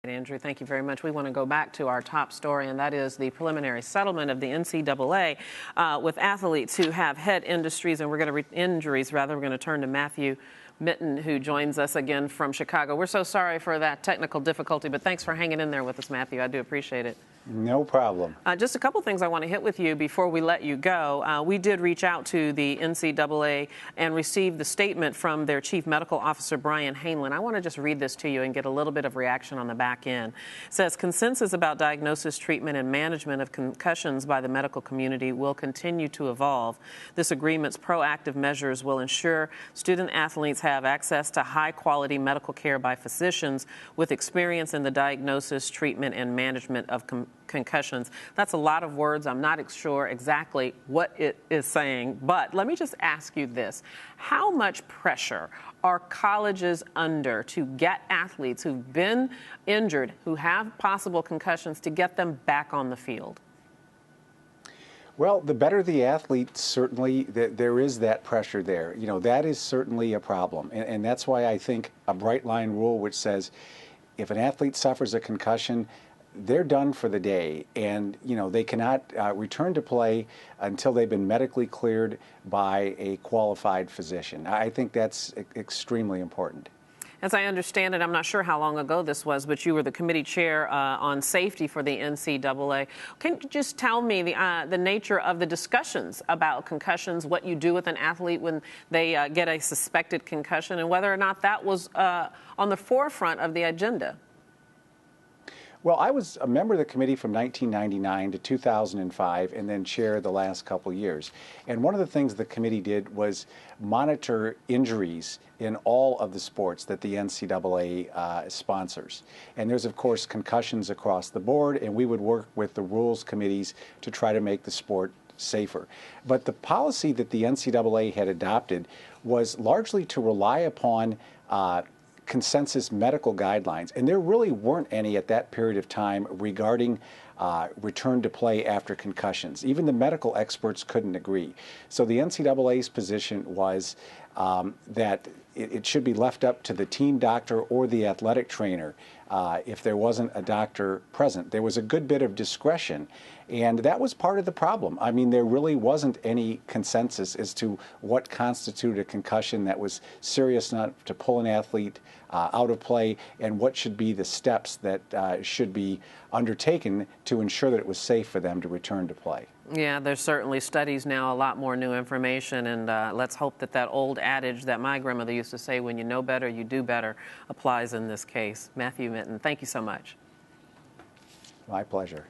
Andrew, thank you very much. We want to go back to our top story, and that is the preliminary settlement of the NCAA with athletes who have head injuries, and we're going to turn to Matthew Mitten, who joins us again from Chicago. We're so sorry for that technical difficulty, but thanks for hanging in there with us, Matthew. I do appreciate it. No problem. Just a couple things I want to hit with you before we let you go. We did reach out to the NCAA and received the statement from their chief medical officer, Brian Hainlin. I want to just read this to you and get a little bit of reaction on the back end. It says, consensus about diagnosis, treatment, and management of concussions by the medical community will continue to evolve. This agreement's proactive measures will ensure student athletes have access to high-quality medical care by physicians with experience in the diagnosis, treatment, and management of concussions. That's a lot of words. I'm not sure exactly what it is saying, but let me just ask you this. How much pressure are colleges under to get athletes who've been injured, who have possible concussions, to get them back on the field? Well, the better the athlete, certainly there is that pressure there. You know, that is certainly a problem. And that's why I think a bright line rule which says if an athlete suffers a concussion, they're done for the day, and they cannot return to play until they've been medically cleared by a qualified physician. I think that's extremely important. As I understand it, I'm not sure how long ago this was, but you were the committee chair on safety for the NCAA. Can you just tell me the nature of the discussions about concussions, what you do with an athlete when they get a suspected concussion, and whether or not that was on the forefront of the agenda? Well, I was a member of the committee from 1999 to 2005 and then chair the last couple years. And one of the things the committee did was monitor injuries in all of the sports that the NCAA sponsors. And there's, of course, concussions across the board, and we would work with the rules committees to try to make the sport safer. But the policy that the NCAA had adopted was largely to rely upon consensus medical guidelines, and there really weren't any at that period of time regarding return to play after concussions. Even the medical experts couldn't agree. So the NCAA's position was that it should be left up to the team doctor or the athletic trainer if there wasn't a doctor present. There was a good bit of discretion, and that was part of the problem. I mean, there really wasn't any consensus as to what constituted a concussion that was serious enough to pull an athlete out of play, and what should be the steps that should be undertaken to ensure that it was safe for them to return to play. Yeah, there's certainly studies now, a lot more new information, and let's hope that that old adage that my grandmother used to say, when you know better, you do better, applies in this case. Matthew Mitten, thank you so much. My pleasure.